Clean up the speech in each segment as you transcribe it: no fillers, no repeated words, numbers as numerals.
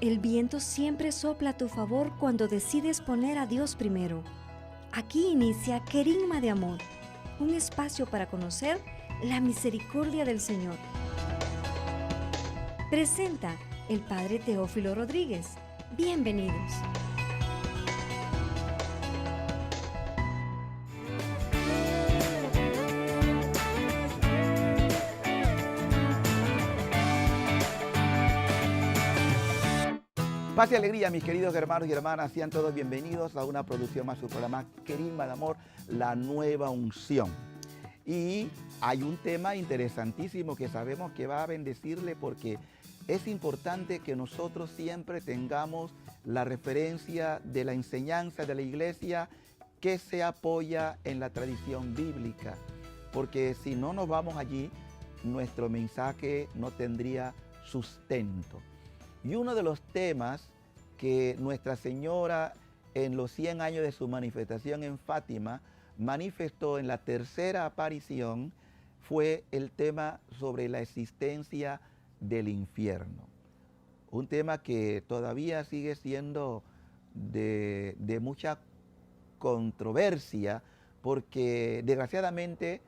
El viento siempre sopla a tu favor cuando decides poner a Dios primero. Aquí inicia Querigma de Amor, un espacio para conocer la misericordia del Señor. Presenta el Padre Teófilo Rodríguez. Bienvenidos. Paz y alegría, mis queridos hermanos y hermanas, sean todos bienvenidos a una producción más, su programa Querigma de Amor, la nueva unción. Y hay un tema interesantísimo que sabemos que va a bendecirle, porque es importante que nosotros siempre tengamos la referencia de la enseñanza de la iglesia que se apoya en la tradición bíblica, porque si no nos vamos allí, nuestro mensaje no tendría sustento. Y uno de los temas que Nuestra Señora en los 100 años de su manifestación en Fátima manifestó en la tercera aparición fue el tema sobre la existencia del infierno. Un tema que todavía sigue siendo de mucha controversia, porque desgraciadamente,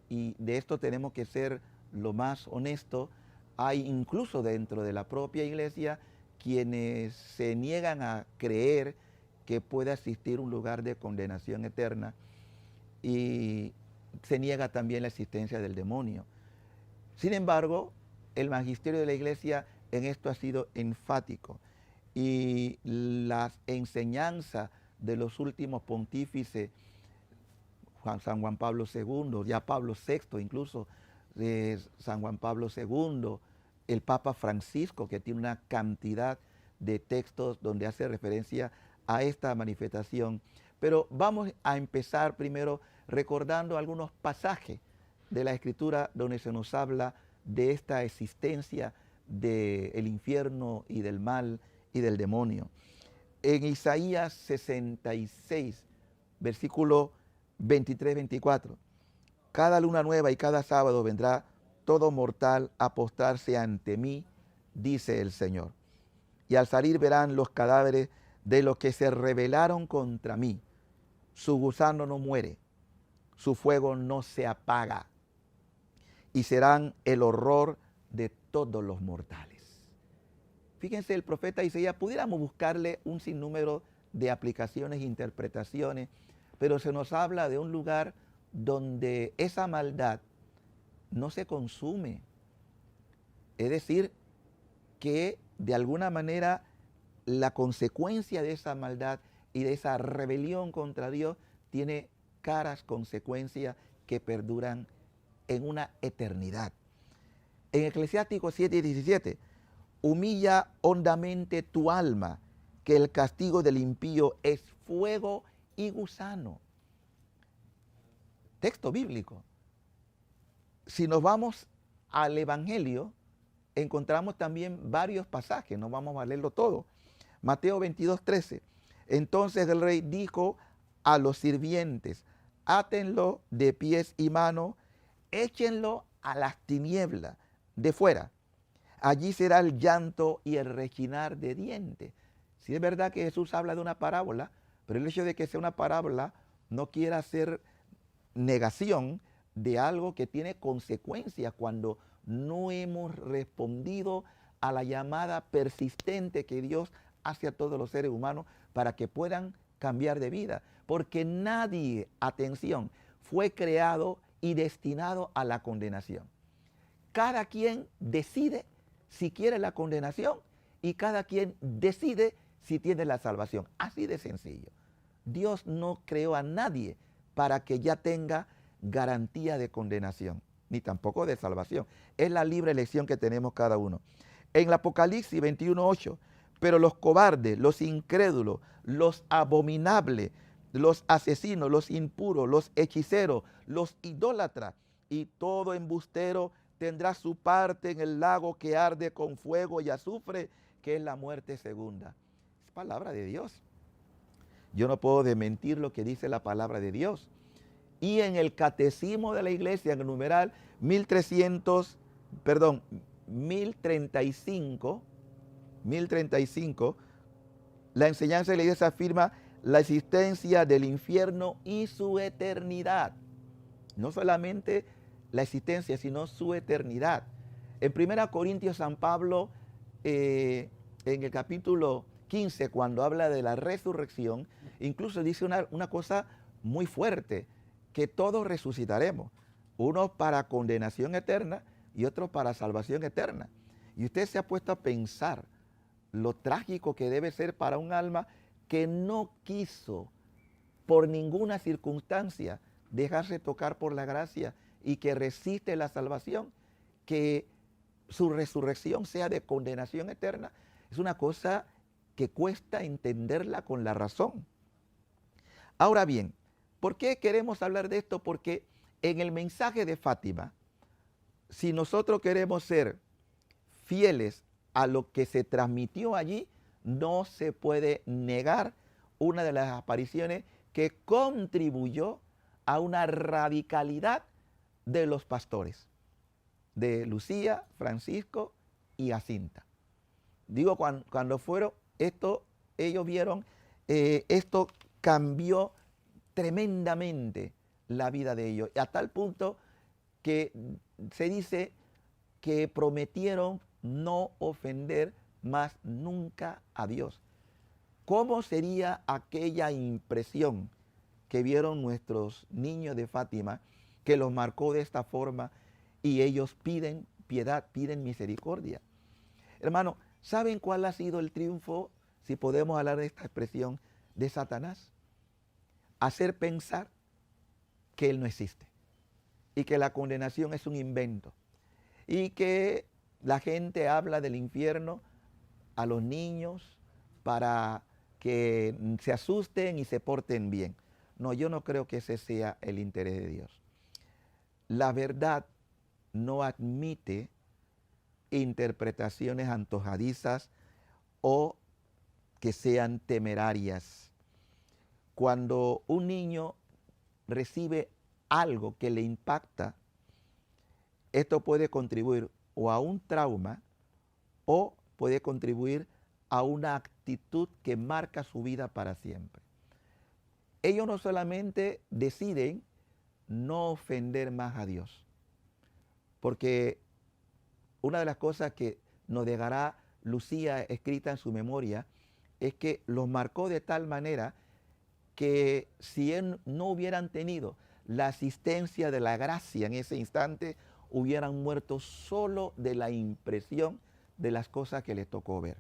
y de esto tenemos que ser lo más honestos, hay incluso dentro de la propia iglesia quienes se niegan a creer que pueda existir un lugar de condenación eterna, y se niega también la existencia del demonio. Sin embargo, el magisterio de la iglesia en esto ha sido enfático, y las enseñanzas de los últimos pontífices, San Juan Pablo II, ya Pablo VI incluso, de San Juan Pablo II, el Papa Francisco, que tiene una cantidad de textos donde hace referencia a esta manifestación. Pero vamos a empezar primero recordando algunos pasajes de la Escritura donde se nos habla de esta existencia del infierno y del mal y del demonio. En Isaías 66, versículo 23-24. Cada luna nueva y cada sábado vendrá todo mortal a postrarse ante mí, dice el Señor. Y al salir verán los cadáveres de los que se rebelaron contra mí. Su gusano no muere, su fuego no se apaga, y serán el horror de todos los mortales. Fíjense, el profeta Isaías, pudiéramos buscarle un sinnúmero de aplicaciones e interpretaciones, pero se nos habla de un lugar donde esa maldad no se consume. Es decir, que de alguna manera la consecuencia de esa maldad y de esa rebelión contra Dios tiene caras consecuencias que perduran en una eternidad. En Eclesiástico 7:17, humilla hondamente tu alma, que el castigo del impío es fuego y gusano. Texto bíblico. Si nos vamos al Evangelio, encontramos también varios pasajes, no vamos a leerlo todo. Mateo 22:13. Entonces el rey dijo a los sirvientes: átenlo de pies y manos, échenlo a las tinieblas de fuera. Allí será el llanto y el rechinar de dientes. Sí, es verdad que Jesús habla de una parábola, pero el hecho de que sea una parábola no quiere hacer negación de algo que tiene consecuencias cuando no hemos respondido a la llamada persistente que Dios hace a todos los seres humanos para que puedan cambiar de vida. Porque nadie, atención, fue creado y destinado a la condenación. Cada quien decide si quiere la condenación y cada quien decide si tiene la salvación. Así de sencillo. Dios no creó a nadie para que ya tenga garantía de condenación, ni tampoco de salvación. Es la libre elección que tenemos cada uno. En el Apocalipsis 21:8, pero los cobardes, los incrédulos, los abominables, los asesinos, los impuros, los hechiceros, los idólatras y todo embustero tendrá su parte en el lago que arde con fuego y azufre, que es la muerte segunda. Es palabra de Dios. Yo no puedo desmentir lo que dice la palabra de Dios. Y en el catecismo de la iglesia, en el numeral 1035, 1035, la enseñanza de la iglesia afirma la existencia del infierno y su eternidad. No solamente la existencia, sino su eternidad. En 1 Corintios, San Pablo, en el capítulo 15, cuando habla de la resurrección, incluso dice una cosa muy fuerte, que todos resucitaremos, unos para condenación eterna y otros para salvación eterna. Y usted se ha puesto a pensar lo trágico que debe ser para un alma que no quiso por ninguna circunstancia dejarse tocar por la gracia y que resiste la salvación, que su resurrección sea de condenación eterna. Es una cosa que cuesta entenderla con la razón. Ahora bien, ¿por qué queremos hablar de esto? Porque en el mensaje de Fátima, si nosotros queremos ser fieles a lo que se transmitió allí, no se puede negar una de las apariciones que contribuyó a una radicalidad de los pastores, de Lucía, Francisco y Jacinta. Digo, cuando fueron, ellos vieron, esto cambió tremendamente la vida de ellos, a tal punto que se dice que prometieron no ofender más nunca a Dios. ¿Cómo sería aquella impresión que vieron nuestros niños de Fátima, que los marcó de esta forma y ellos piden piedad, piden misericordia? Hermano, ¿saben cuál ha sido el triunfo, si podemos hablar de esta expresión, de Satanás? Hacer pensar que Él no existe y que la condenación es un invento y que la gente habla del infierno a los niños para que se asusten y se porten bien. No, yo no creo que ese sea el interés de Dios. La verdad no admite interpretaciones antojadizas o que sean temerarias. Cuando un niño recibe algo que le impacta, esto puede contribuir o a un trauma o puede contribuir a una actitud que marca su vida para siempre. Ellos no solamente deciden no ofender más a Dios, porque una de las cosas que nos dejará Lucía escrita en su memoria es que los marcó de tal manera que si no hubieran tenido la asistencia de la gracia en ese instante, hubieran muerto solo de la impresión de las cosas que les tocó ver.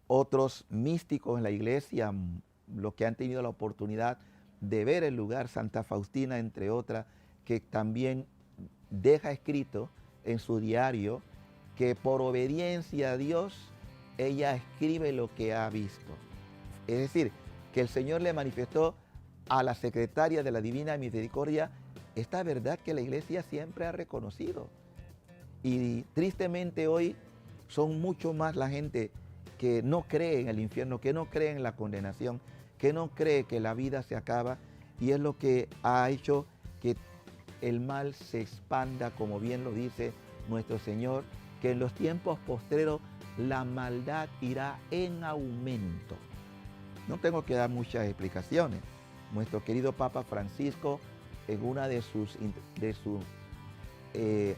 Otros místicos en la iglesia, los que han tenido la oportunidad de ver el lugar, Santa Faustina, entre otras, que también deja escrito en su diario que por obediencia a Dios, ella escribe lo que ha visto. Es decir, que el Señor le manifestó a la secretaria de la Divina Misericordia esta verdad que la iglesia siempre ha reconocido. Y tristemente hoy son mucho más la gente que no cree en el infierno, que no cree en la condenación, que no cree que la vida se acaba, y es lo que ha hecho que el mal se expanda, como bien lo dice nuestro Señor, que en los tiempos postreros la maldad irá en aumento. No tengo que dar muchas explicaciones. Nuestro querido Papa Francisco, en una de sus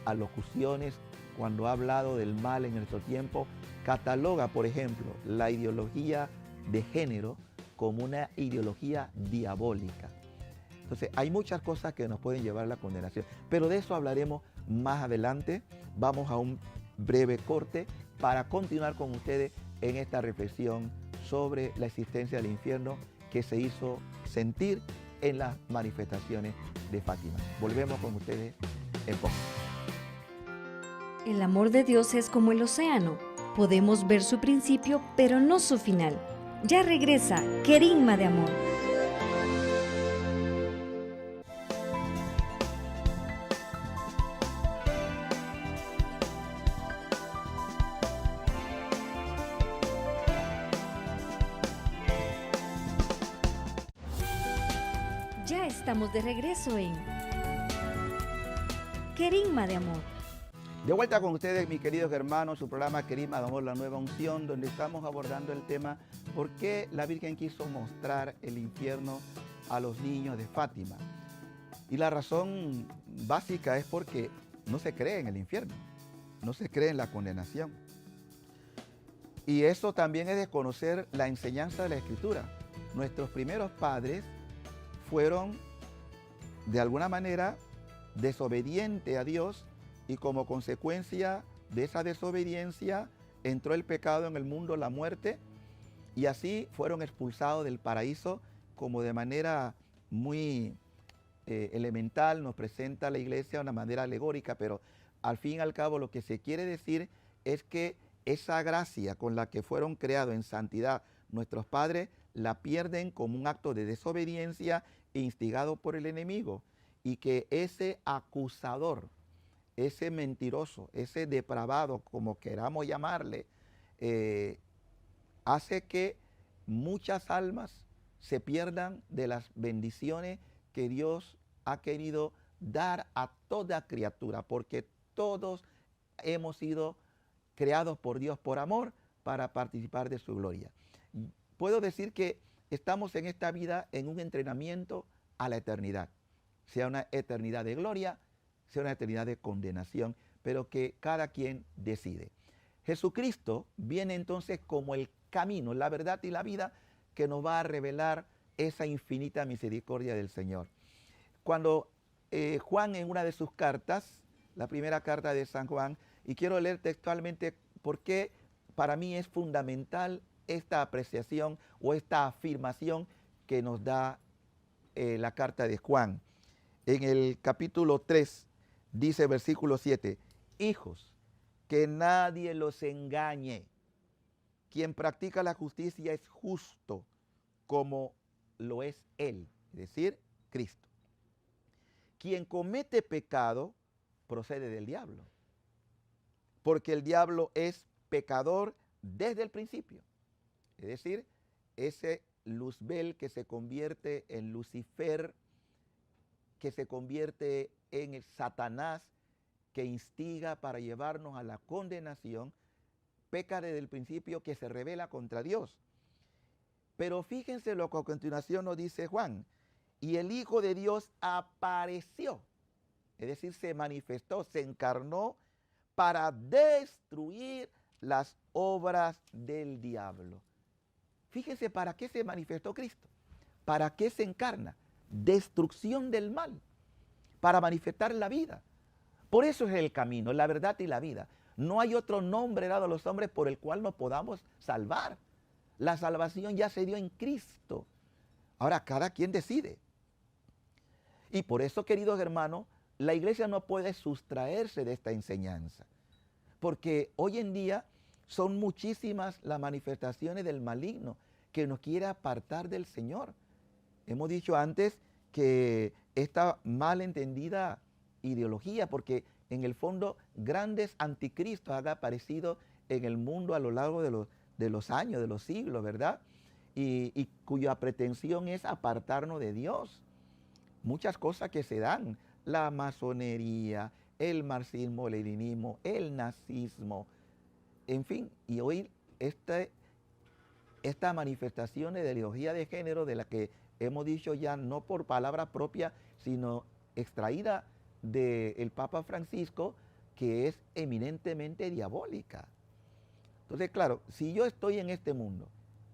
alocuciones, cuando ha hablado del mal en nuestro tiempo, cataloga, por ejemplo, la ideología de género como una ideología diabólica. Entonces, hay muchas cosas que nos pueden llevar a la condenación, pero de eso hablaremos más adelante. Vamos a un breve corte para continuar con ustedes en esta reflexión sobre la existencia del infierno que se hizo sentir en las manifestaciones de Fátima. Volvemos con ustedes en poco. El amor de Dios es como el océano. Podemos ver su principio, pero no su final. Ya regresa Querigma de Amor. Estamos de regreso en Querigma de Amor. De vuelta con ustedes, mis queridos hermanos, su programa Querigma de Amor, la nueva unción, donde estamos abordando el tema ¿por qué la Virgen quiso mostrar el infierno a los niños de Fátima? Y la razón básica es porque no se cree en el infierno, no se cree en la condenación. Y eso también es desconocer la enseñanza de la Escritura. Nuestros primeros padres fueron, de alguna manera, desobedientes a Dios, y como consecuencia de esa desobediencia entró el pecado en el mundo, la muerte, y así fueron expulsados del paraíso, como de manera muy elemental nos presenta la Iglesia de una manera alegórica, pero al fin y al cabo lo que se quiere decir es que esa gracia con la que fueron creados en santidad nuestros padres la pierden como un acto de desobediencia instigado por el enemigo, y que ese acusador, ese mentiroso, ese depravado, como queramos llamarle, hace que muchas almas se pierdan de las bendiciones que Dios ha querido dar a toda criatura, porque todos hemos sido creados por Dios por amor para participar de su gloria. Puedo decir que estamos en esta vida en un entrenamiento a la eternidad, sea una eternidad de gloria, sea una eternidad de condenación, pero que cada quien decide. Jesucristo viene entonces como el camino, la verdad y la vida que nos va a revelar esa infinita misericordia del Señor. Cuando Juan, en una de sus cartas, la primera carta de San Juan, y quiero leer textualmente porque para mí es fundamental esta apreciación o esta afirmación que nos da la carta de Juan. En el capítulo 3, dice versículo 7, hijos, que nadie los engañe. Quien practica la justicia es justo como lo es Él, es decir, Cristo. Quien comete pecado procede del diablo, porque el diablo es pecador desde el principio. Es decir, ese Luzbel que se convierte en Lucifer, que se convierte en el Satanás, que instiga para llevarnos a la condenación, peca desde el principio, que se rebela contra Dios. Pero fíjense lo que a continuación nos dice Juan, y el Hijo de Dios apareció, es decir, se manifestó, se encarnó para destruir las obras del diablo. Fíjense para qué se manifestó Cristo, para qué se encarna, destrucción del mal, para manifestar la vida. Por eso es el camino, la verdad y la vida. No hay otro nombre dado a los hombres por el cual nos podamos salvar. La salvación ya se dio en Cristo. Ahora cada quien decide. Y por eso, queridos hermanos, la iglesia no puede sustraerse de esta enseñanza. Porque hoy en día son muchísimas las manifestaciones del maligno que nos quiere apartar del Señor. Hemos dicho antes que esta mal entendida ideología, porque en el fondo grandes anticristos han aparecido en el mundo a lo largo de los años, de los siglos, ¿verdad? Y cuya pretensión es apartarnos de Dios. Muchas cosas que se dan, la masonería, el marxismo, el leninismo, el nazismo, en fin, y hoy esta manifestación de ideología de género de la que hemos dicho ya no por palabra propia, sino extraída del Papa Francisco, que es eminentemente diabólica. Entonces, claro, si yo estoy en este mundo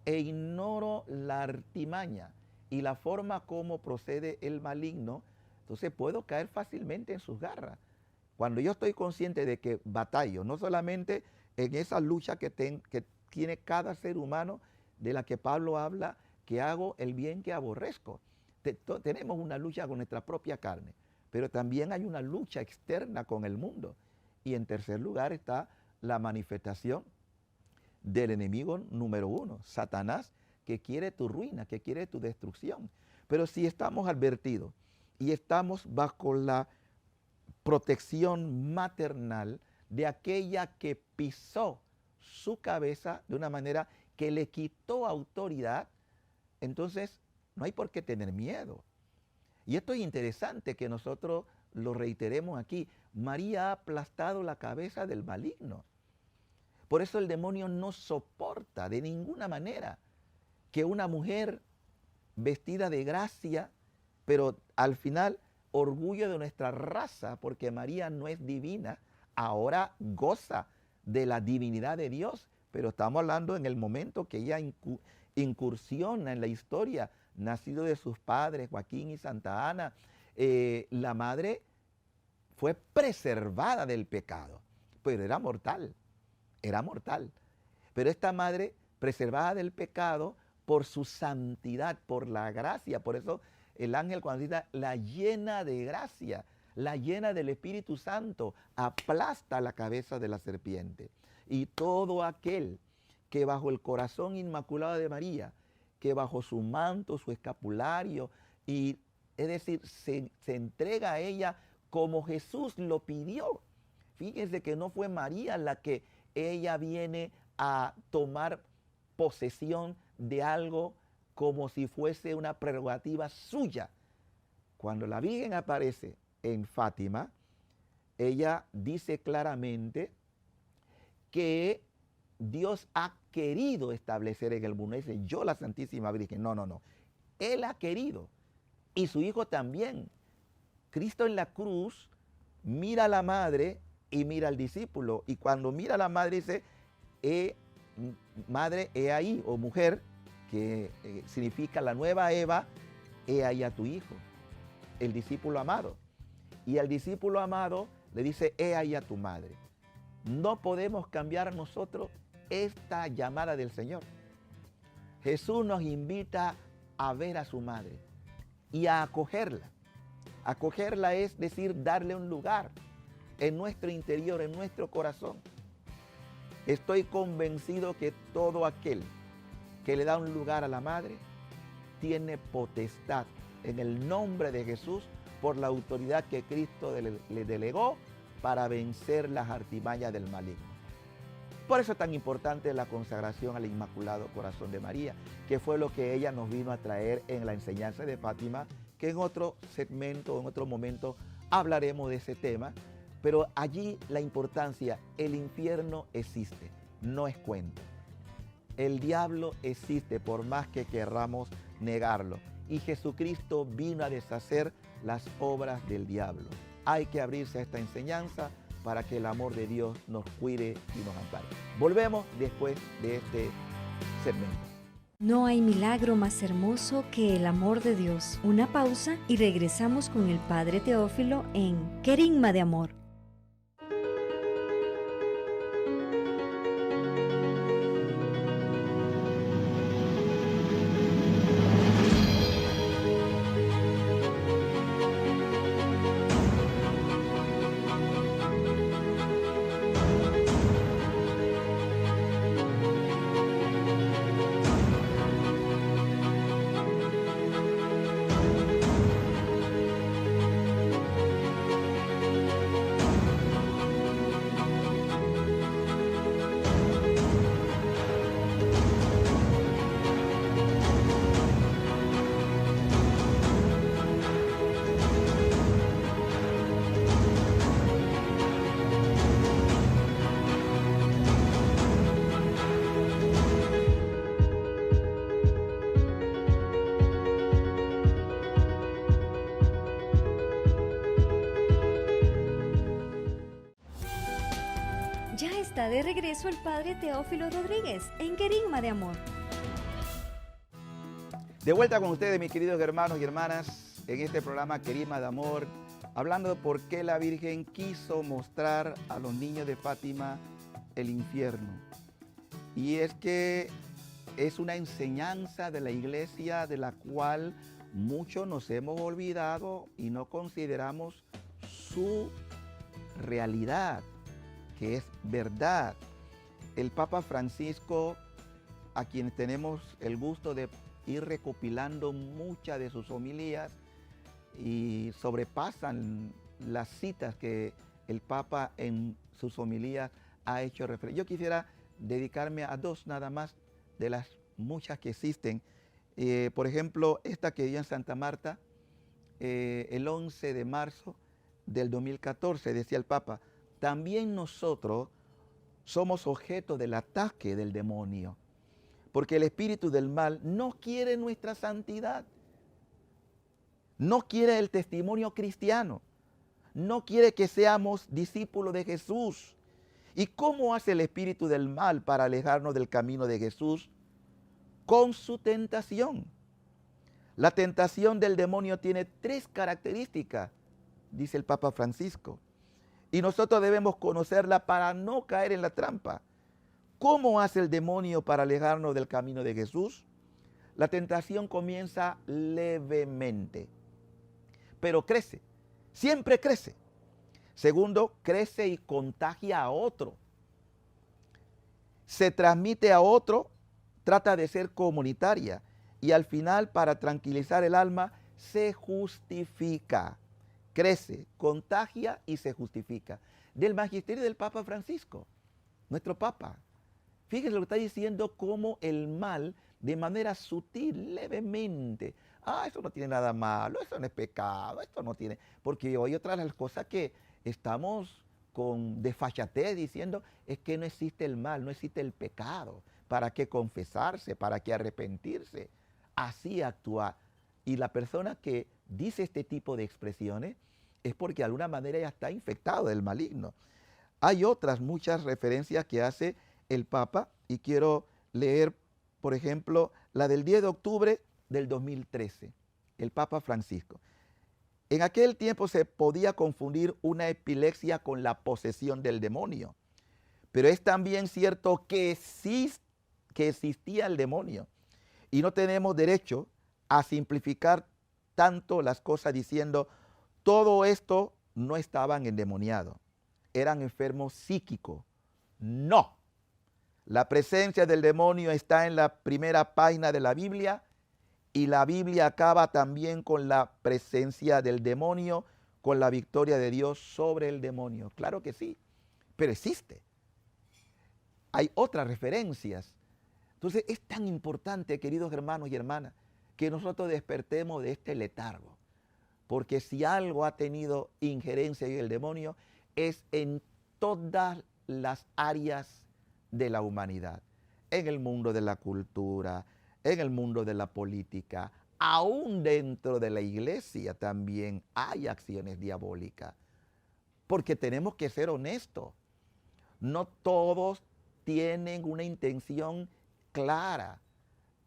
e ignoro la artimaña y la forma como procede el maligno, entonces puedo caer fácilmente en sus garras. Cuando yo estoy consciente de que batallo, no solamente en esa lucha que tiene cada ser humano, de la que Pablo habla, que hago el bien que aborrezco. Tenemos una lucha con nuestra propia carne, pero también hay una lucha externa con el mundo. Y en tercer lugar está la manifestación del enemigo número uno, Satanás, que quiere tu ruina, que quiere tu destrucción. Pero si estamos advertidos y estamos bajo la protección maternal de aquella que pisó su cabeza de una manera que le quitó autoridad, entonces no hay por qué tener miedo. Y esto es interesante que nosotros lo reiteremos aquí. María ha aplastado la cabeza del maligno. Por eso el demonio no soporta de ninguna manera que una mujer vestida de gracia, pero al final orgullo de nuestra raza, porque María no es divina, ahora goza de la divinidad de Dios, pero estamos hablando en el momento que ella incursiona en la historia, nacido de sus padres, Joaquín y Santa Ana, la madre fue preservada del pecado, pero era mortal, era mortal. Pero esta madre preservada del pecado por su santidad, por la gracia, por eso el ángel cuando dice la llena de gracia, la llena del Espíritu Santo, aplasta la cabeza de la serpiente. Y todo aquel que bajo el corazón inmaculado de María, que bajo su manto, su escapulario, y es decir, se entrega a ella como Jesús lo pidió. Fíjense que no fue María la que ella viene a tomar posesión de algo como si fuese una prerrogativa suya. Cuando la Virgen aparece en Fátima, ella dice claramente que Dios ha querido establecer en el mundo. Dice, yo la Santísima Virgen. No, no, no. Él ha querido. Y su Hijo también. Cristo en la cruz mira a la madre y mira al discípulo. Y cuando mira a la madre dice, madre, he ahí, o mujer, que significa la nueva Eva, he ahí a tu hijo, el discípulo amado. Y al discípulo amado le dice, he ahí a tu madre. No podemos cambiar nosotros esta llamada del Señor. Jesús nos invita a ver a su madre y a acogerla. Acogerla es decir, darle un lugar en nuestro interior, en nuestro corazón. Estoy convencido que todo aquel que le da un lugar a la madre tiene potestad en el nombre de Jesús por la autoridad que Cristo le delegó para vencer las artimañas del maligno. Por eso es tan importante la consagración al Inmaculado Corazón de María, que fue lo que ella nos vino a traer en la enseñanza de Fátima, que en otro segmento, en otro momento, hablaremos de ese tema, pero allí la importancia, el infierno existe, no es cuento. El diablo existe por más que querramos negarlo, y Jesucristo vino a deshacer las obras del diablo. Hay que abrirse a esta enseñanza para que el amor de Dios nos cuide y nos ampare. Volvemos después de este segmento. No hay milagro más hermoso que el amor de Dios. Una pausa y regresamos con el Padre Teófilo en Querigma de Amor. Ya está de regreso el Padre Teófilo Rodríguez en Querigma de Amor. De vuelta con ustedes, mis queridos hermanos y hermanas, en este programa Querigma de Amor, hablando de por qué la Virgen quiso mostrar a los niños de Fátima el infierno. Y es que es una enseñanza de la Iglesia de la cual muchos nos hemos olvidado y no consideramos su realidad, que es verdad. El Papa Francisco, a quien tenemos el gusto de ir recopilando muchas de sus homilías y sobrepasan las citas que el Papa en sus homilías ha hecho referencia. Yo quisiera dedicarme a dos nada más de las muchas que existen. Por ejemplo, esta que dio en Santa Marta el 11 de marzo del 2014, decía el Papa, también nosotros somos objeto del ataque del demonio, porque el espíritu del mal no quiere nuestra santidad, no quiere el testimonio cristiano, no quiere que seamos discípulos de Jesús. ¿Y cómo hace el espíritu del mal para alejarnos del camino de Jesús? Con su tentación. La tentación del demonio tiene 3 características, dice el Papa Francisco, y nosotros debemos conocerla para no caer en la trampa. ¿Cómo hace el demonio para alejarnos del camino de Jesús? La tentación comienza levemente, pero crece, siempre crece. Segundo, crece y contagia a otro. Se transmite a otro, trata de ser comunitaria y al final, para tranquilizar el alma, se justifica. Crece, contagia y se justifica. Del magisterio del Papa Francisco, nuestro Papa. Fíjense lo que está diciendo, cómo el mal, de manera sutil, levemente, eso no tiene nada malo, eso no es pecado, esto no tiene... Porque hoy otra de las cosas que estamos con desfachatez diciendo es que no existe el mal, no existe el pecado. ¿Para qué confesarse? ¿Para qué arrepentirse? Así actúa. Y la persona que dice este tipo de expresiones es porque de alguna manera ya está infectado del maligno. Hay otras muchas referencias que hace el Papa y quiero leer, por ejemplo, la del 10 de octubre del 2013, el Papa Francisco. En aquel tiempo se podía confundir una epilepsia con la posesión del demonio, pero es también cierto que existía el demonio y no tenemos derecho a simplificar tanto las cosas diciendo todo esto no estaban endemoniados, eran enfermos psíquicos. No, la presencia del demonio está en la primera página de la Biblia y la Biblia acaba también con la presencia del demonio, con la victoria de Dios sobre el demonio. Claro que sí, pero existe. Hay otras referencias. Entonces es tan importante, queridos hermanos y hermanas, que nosotros despertemos de este letargo. Porque si algo ha tenido injerencia en el demonio, es en todas las áreas de la humanidad. En el mundo de la cultura, en el mundo de la política, aún dentro de la iglesia también hay acciones diabólicas. Porque tenemos que ser honestos. No todos tienen una intención clara.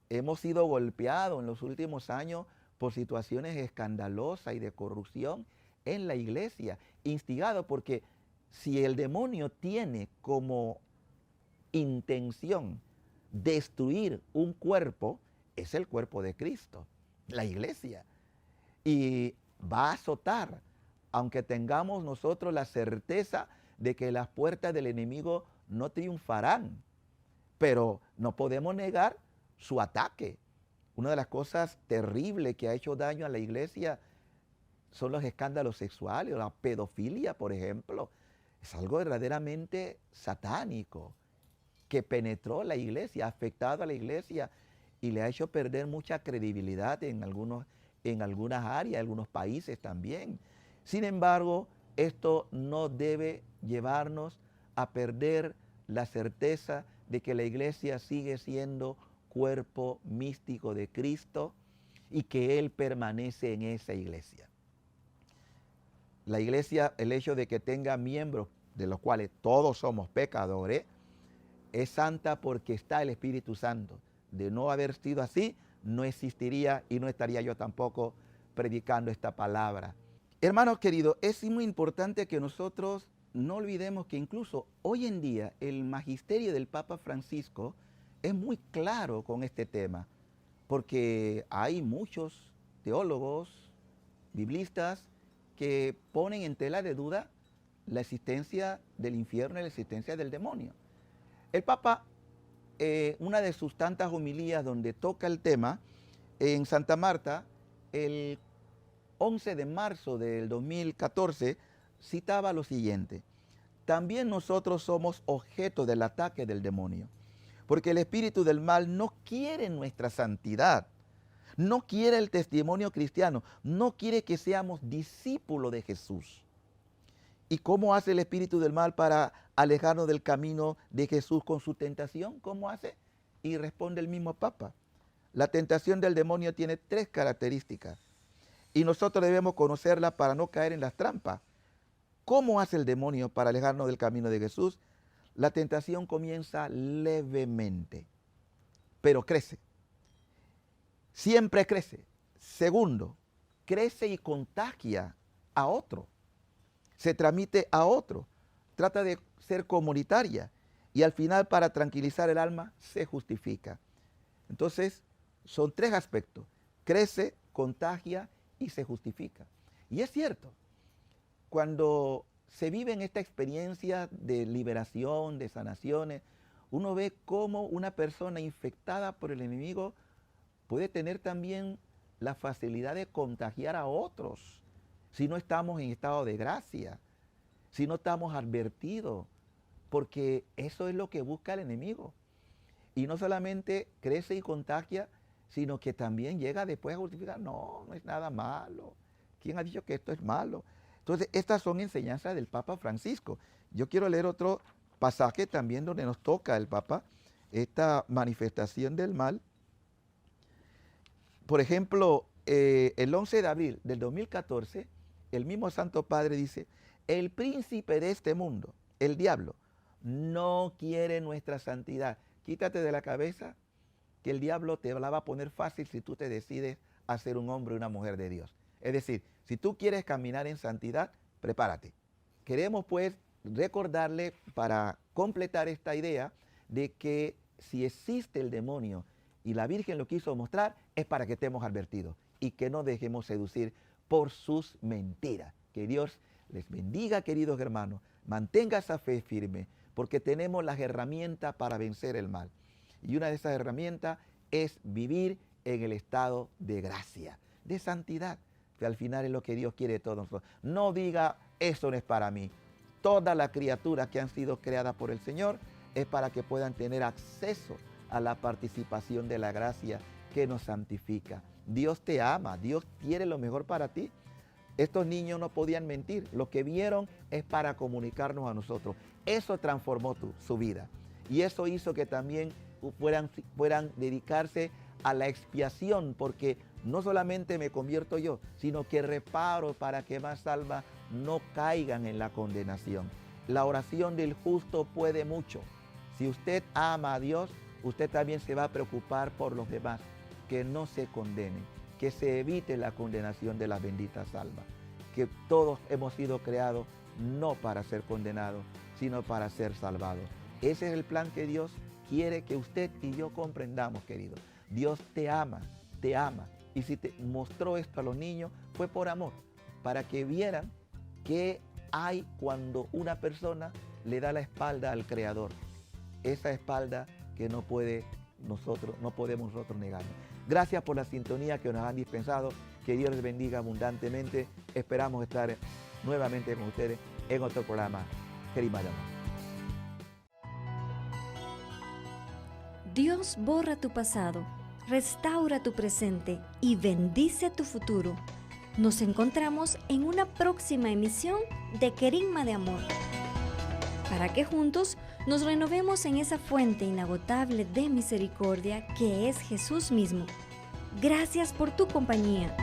Hemos sido golpeados en los últimos años por situaciones escandalosas y de corrupción en la iglesia, instigado porque si el demonio tiene como intención destruir un cuerpo, es el cuerpo de Cristo, la iglesia, y va a azotar, aunque tengamos nosotros la certeza de que las puertas del enemigo no triunfarán, pero no podemos negar su ataque. Una de las cosas terribles que ha hecho daño a la iglesia son los escándalos sexuales, la pedofilia, por ejemplo. Es algo verdaderamente satánico que penetró la iglesia, ha afectado a la iglesia y le ha hecho perder mucha credibilidad en algunas áreas, en algunos países también. Sin embargo, esto no debe llevarnos a perder la certeza de que la iglesia sigue siendo cuerpo místico de Cristo y que Él permanece en esa iglesia. La iglesia, el hecho de que tenga miembros, de los cuales todos somos pecadores, es santa porque está el Espíritu Santo. De no haber sido así, no existiría y no estaría yo tampoco predicando esta palabra. Hermanos queridos, es muy importante que nosotros no olvidemos que incluso hoy en día el magisterio del Papa Francisco es muy claro con este tema, porque hay muchos teólogos, biblistas, que ponen en tela de duda la existencia del infierno y la existencia del demonio. El Papa, una de sus tantas homilías donde toca el tema, en Santa Marta, el 11 de marzo del 2014, citaba lo siguiente: también nosotros somos objeto del ataque del demonio, porque el espíritu del mal no quiere nuestra santidad, no quiere el testimonio cristiano, no quiere que seamos discípulos de Jesús. ¿Y cómo hace el espíritu del mal para alejarnos del camino de Jesús con su tentación? ¿Cómo hace? Y responde el mismo Papa. La tentación del demonio tiene 3 características y nosotros debemos conocerla para no caer en las trampas. ¿Cómo hace el demonio para alejarnos del camino de Jesús? La tentación comienza levemente, pero crece. Siempre crece. Segundo, crece y contagia a otro. Se transmite a otro. Trata de ser comunitaria y al final, para tranquilizar el alma, se justifica. Entonces, son 3 aspectos. Crece, contagia y se justifica. Y es cierto, cuando se vive en esta experiencia de liberación, de sanaciones, uno ve cómo una persona infectada por el enemigo puede tener también la facilidad de contagiar a otros si no estamos en estado de gracia, si no estamos advertidos, porque eso es lo que busca el enemigo. Y no solamente crece y contagia, sino que también llega después a justificar, no, no es nada malo. ¿Quién ha dicho que esto es malo? Entonces, estas son enseñanzas del Papa Francisco. Yo quiero leer otro pasaje también donde nos toca el Papa esta manifestación del mal. Por ejemplo, el 11 de abril del 2014, el mismo Santo Padre dice, el príncipe de este mundo, el diablo, no quiere nuestra santidad. Quítate de la cabeza que el diablo te la va a poner fácil si tú te decides a ser un hombre o una mujer de Dios. Es decir, si tú quieres caminar en santidad, prepárate. Queremos pues recordarle, para completar esta idea, de que si existe el demonio y la Virgen lo quiso mostrar, es para que estemos advertidos y que no dejemos seducir por sus mentiras. Que Dios les bendiga, queridos hermanos. Mantenga esa fe firme, porque tenemos las herramientas para vencer el mal. Y una de esas herramientas es vivir en el estado de gracia, de santidad, que al final es lo que Dios quiere de todos nosotros. No diga, eso no es para mí. Todas las criaturas que han sido creadas por el Señor es para que puedan tener acceso a la participación de la gracia que nos santifica. Dios te ama, Dios quiere lo mejor para ti. Estos niños no podían mentir, lo que vieron es para comunicarnos a nosotros. Eso transformó su vida y eso hizo que también puedan dedicarse a la expiación, porque no solamente me convierto yo, sino que reparo para que más almas no caigan en la condenación. La oración del justo puede mucho. Si usted ama a Dios, usted también se va a preocupar por los demás, que no se condenen, que se evite la condenación de las benditas almas, que todos hemos sido creados no para ser condenados, sino para ser salvados. Ese es el plan que Dios quiere que usted y yo comprendamos, querido. Dios te ama, te ama. Y si te mostró esto a los niños, fue por amor, para que vieran qué hay cuando una persona le da la espalda al Creador. Esa espalda que no podemos nosotros negarnos. Gracias por la sintonía que nos han dispensado. Que Dios les bendiga abundantemente. Esperamos estar nuevamente con ustedes en otro programa. Querigma de Amor. Dios borra tu pasado, restaura tu presente y bendice tu futuro. Nos encontramos en una próxima emisión de Querigma de Amor, para que juntos nos renovemos en esa fuente inagotable de misericordia que es Jesús mismo. Gracias por tu compañía.